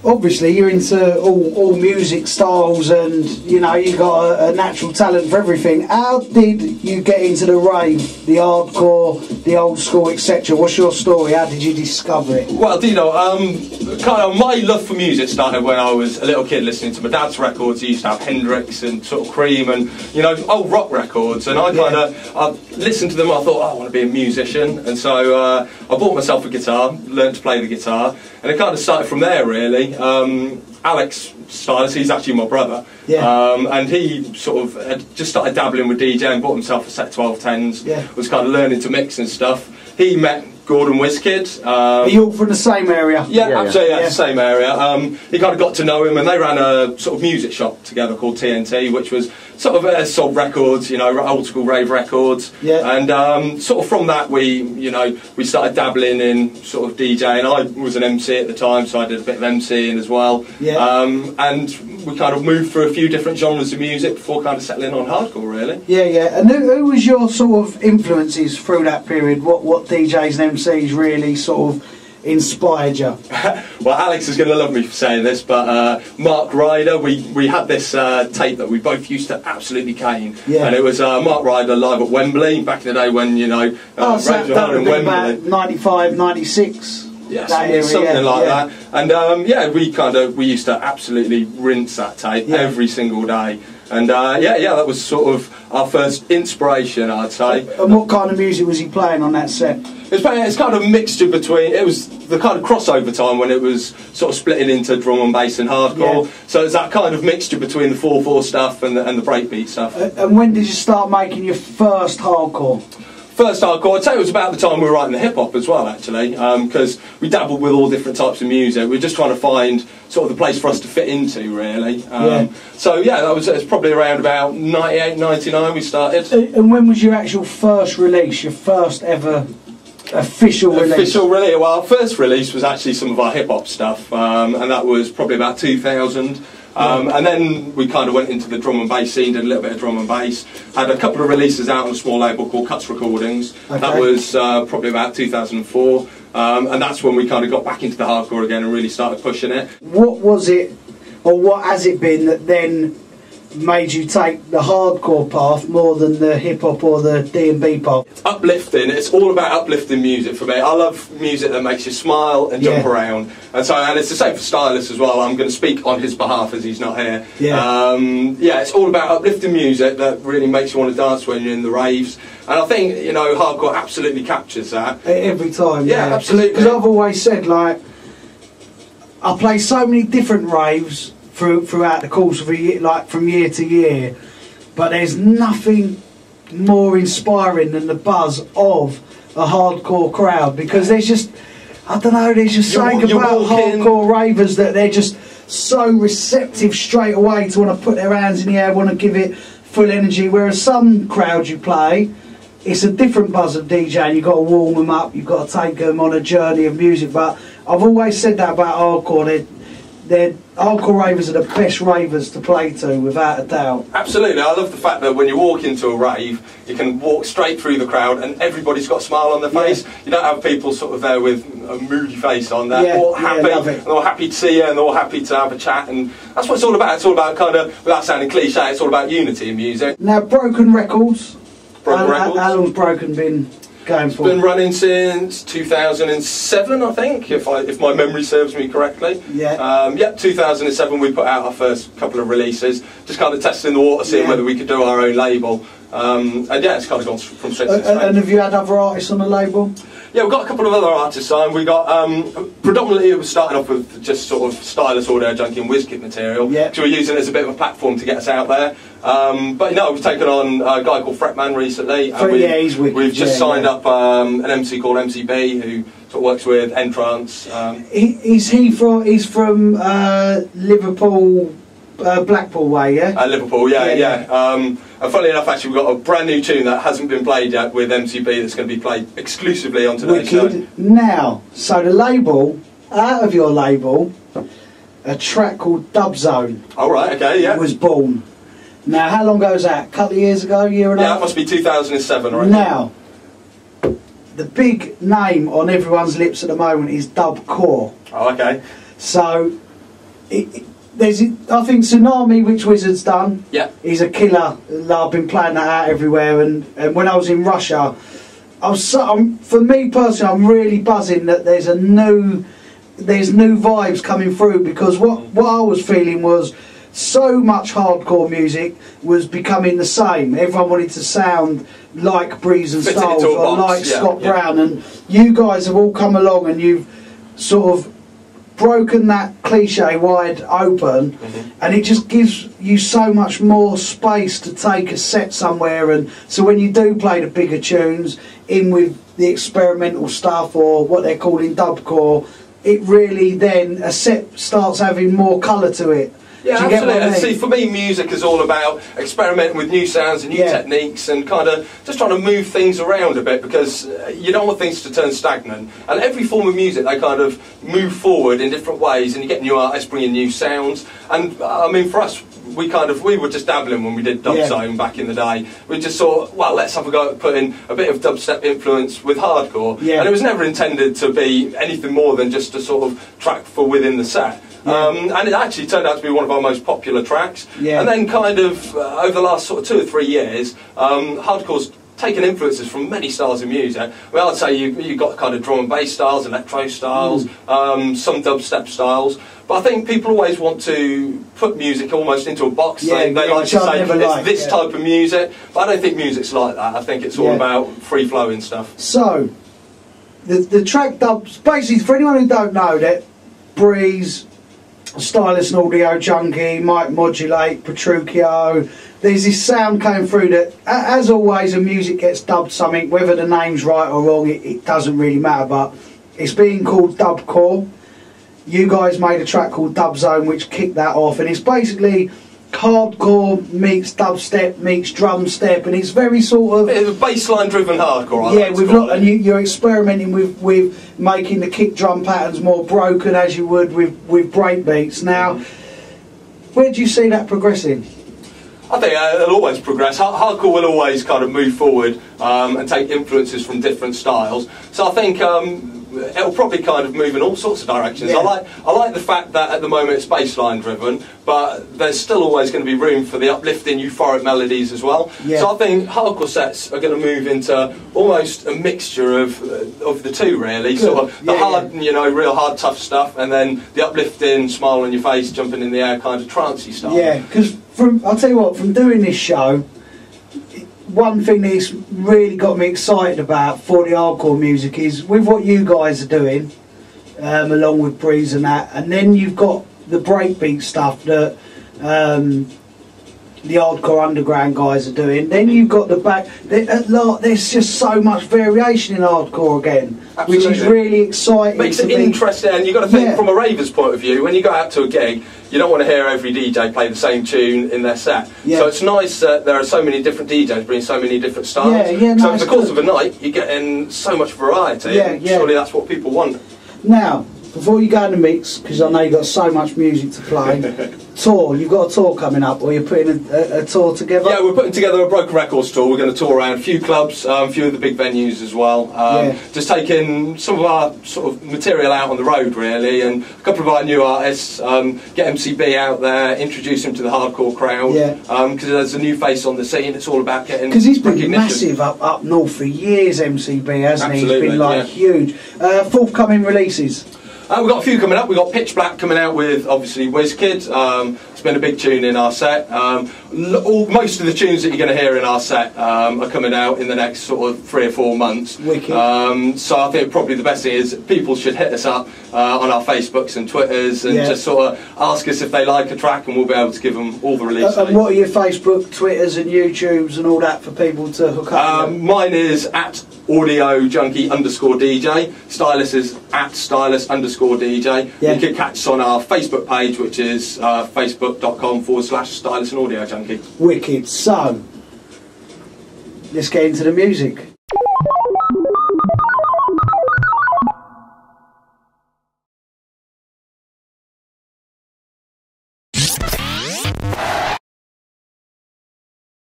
obviously you're into all music styles, and you know you got a natural talent for everything. How did you get into the rave, the hardcore, the old school, etc.? What's your story? How did you discover it? Well, you know, kind of my love for music started when I was a little kid listening to my dad's records. He used to have Hendrix and sort of Cream and, you know, old rock records, and I kind of I listened to them. I thought, oh, I want to be a musician, and so I bought myself a guitar, learned to play the guitar, and it kind of started from there really. Alex Stylus, he's actually my brother, and he sort of had just started dabbling with DJing, bought himself a set 1210s, was kind of learning to mix and stuff. He met Gordon Wizkid. Are you all from the same area? Yeah, absolutely, the same area. He kind of got to know him, and they ran a sort of music shop together called TNT, which was sort of sold records, you know, old school rave records. And sort of from that we started dabbling in sort of DJing. I was an MC at the time, so I did a bit of MCing as well. And we kind of moved through a few different genres of music before kind of settling on hardcore, really. And who was your sort of influences through that period? What DJs and MCs really sort of inspired you? Well, Alex is going to love me for saying this, but Mark Ryder, we had this tape that we both used to absolutely cane, and it was Mark Ryder live at Wembley back in the day when, you know, so that would be about 95, 96. Yeah, something like that. And we used to absolutely rinse that tape every single day. And that was sort of our first inspiration, I'd say. And what kind of music was he playing on that set? It's kind of a mixture between, it was the kind of crossover time when it was sort of splitting into drum and bass and hardcore. So it's that kind of mixture between the 4/4 stuff and the breakbeat stuff. And when did you start making your first hardcore? First hardcore, I'd say it was about the time we were writing the hip-hop as well, actually, because we dabbled with all different types of music. We were just trying to find sort of the place for us to fit into, really. So that was probably around about 98, 99 we started. And when was your actual first release, your first ever official release? Official release? Well, our first release was actually some of our hip-hop stuff, and that was probably about 2000. And then we kind of went into the drum and bass scene, did a little bit of drum and bass, had a couple of releases out on a small label called Cuts Recordings. That was probably about 2004, and that's when we kind of got back into the hardcore again and really started pushing it. What was it, or what has it been, that then made you take the hardcore path more than the hip-hop or the D&B path? Uplifting. It's all about uplifting music for me. I love music that makes you smile and jump around, and it's the same for Stylus as well. I'm going to speak on his behalf as he's not here. It's all about uplifting music that really makes you want to dance when you're in the raves, and I think, you know, hardcore absolutely captures that every time. Absolutely. Because I've always said, like, I play so many different raves throughout the course of a year, like from year to year, but there's nothing more inspiring than the buzz of a hardcore crowd, because there's just, I don't know, there's just something about hardcore ravers that they're just so receptive straight away to want to put their hands in the air, want to give it full energy, whereas some crowds you play, it's a different buzz of DJing. You've got to warm them up, you've got to take them on a journey of music. But I've always said that about hardcore. Hardcore ravers are the best ravers to play to, without a doubt. Absolutely. I love the fact that when you walk into a rave, you can walk straight through the crowd and everybody's got a smile on their face. You don't have people sort of there with a moody face on. They're all happy, and they're all happy to see you, and they're all happy to have a chat, and that's what it's all about. It's all about, kind of, without sounding cliche, it's all about unity in music. Now, Broken Records. How long's Broken been going for? It's been running since 2007, I think, if my memory serves me correctly. 2007 we put out our first couple of releases, just kind of testing the water, seeing whether we could do our own label. And it's kind of gone from straight to straight. And have you had other artists on the label? Yeah, we've got a couple of other artists signed. We got predominantly it was starting off with just sort of Stylus, Audiojunkie and Wizkid material. So we're using it as a bit of a platform to get us out there. But no, we've taken on a guy called Fretman recently, and we've just signed up an MC called MCB who sort of works with Entrance. He's from Liverpool, Blackpool way, yeah? Liverpool, yeah. And funnily enough, actually, we've got a brand new tune that hasn't been played yet with MCB that's going to be played exclusively on today's show. Now, so the label, out of your label, a track called Dub Zone. Oh, right, okay, was born. Now, how long ago was that? A couple of years ago, year and a half? Yeah, it must be 2007, right? Now, the big name on everyone's lips at the moment is Dub Core. Oh, okay. So, I think Tsunami, which Wizard's done, is a killer. I've been playing that out everywhere, and when I was in Russia, for me personally, I'm really buzzing that there's new vibes coming through, because what I was feeling was so much hardcore music was becoming the same. Everyone wanted to sound like Breeze and Styles or like Scott Brown, and you guys have all come along and you've sort of broken that cliche wide open, and it just gives you so much more space to take a set somewhere. And so when you do play the bigger tunes in with the experimental stuff, or what they're calling dubcore, it really then a set starts having more colour to it. Yeah, absolutely. See, for me, music is all about experimenting with new sounds and new techniques, and kind of just trying to move things around a bit, because you don't want things to turn stagnant. And every form of music, they kind of move forward in different ways, and you get new artists bringing new sounds. And I mean, for us, we were just dabbling when we did Dub Zone back in the day. We just thought, well, let's have a go at putting a bit of dubstep influence with hardcore. And it was never intended to be anything more than just a sort of track for within the set. And it actually turned out to be one of our most popular tracks. And then kind of over the last sort of 2 or 3 years, hardcore's taken influences from many styles of music. Well, I'd say you've got kind of drum and bass styles, electro styles, some dubstep styles. But I think people always want to put music almost into a box. They like to say it's this type of music, but I don't think music's like that. I think it's all about free-flowing stuff. So, the track dubs, basically, for anyone who don't know that, Breeze, Stylus and Audiojunkie, Mike Modulate, Petruchio, there's this sound coming through that, as always, when music gets dubbed something, whether the name's right or wrong, it doesn't really matter, but it's being called dubcore. You guys made a track called Dub Zone which kicked that off, and it's basically hardcore meets dubstep meets drum step, and it's very sort of bassline driven hardcore. And you're experimenting with making the kick drum patterns more broken, as you would with break beats. Now, where do you see that progressing? I think it'll always progress. Hardcore will always kind of move forward and take influences from different styles. So I think it'll probably kind of move in all sorts of directions. I like the fact that at the moment it's bassline driven, but there's still always going to be room for the uplifting euphoric melodies as well. So I think hardcore sets are going to move into almost a mixture of the two, really. Sort of the hard, you know, real hard tough stuff, and then the uplifting, smile on your face, jumping in the air kind of trancey stuff. Yeah, because I'll tell you what, from doing this show, one thing that's really got me excited about for the hardcore music is with what you guys are doing, along with Breeze and that, and then you've got the breakbeat stuff that the hardcore underground guys are doing. Then you've got the back. There's just so much variation in hardcore again, which is really exciting. Makes it interesting, and you've got to think from a raver's point of view. When you go out to a gig, you don't want to hear every DJ play the same tune in their set. So it's nice that there are so many different DJs bringing so many different styles. So over the course of a night, you're getting so much variety. Surely that's what people want. Now, before you go in the mix, because I know you've got so much music to play, tour, you've got a tour coming up, or you're putting a tour together? Yeah, we're putting together a Broken Records tour. We're going to tour around a few clubs, a few of the big venues as well. Just taking some of our sort of material out on the road, really, and a couple of our new artists, get MCB out there, introduce him to the hardcore crowd, because there's a new face on the scene. It's all about getting because he's been massive up north for years, MCB, hasn't he? He's been like huge. Forthcoming releases? We've got a few coming up. We've got Pitch Black coming out with, obviously, WizKid. It's been a big tune in our set. Most of the tunes that you're going to hear in our set are coming out in the next sort of 3 or 4 months. Wicked. So I think probably the best thing is people should hit us up on our Facebooks and Twitters and just sort of ask us if they like a track, and we'll be able to give them all the release dates. And what are your Facebook, Twitters and YouTubes and all that for people to hook up with? Mine is at Audiojunkie_DJ. Stylus is at Stylus_DJ. You can catch us on our Facebook page, which is facebook.com/Stylus and Audiojunkie. Wicked. So, let's get into the music.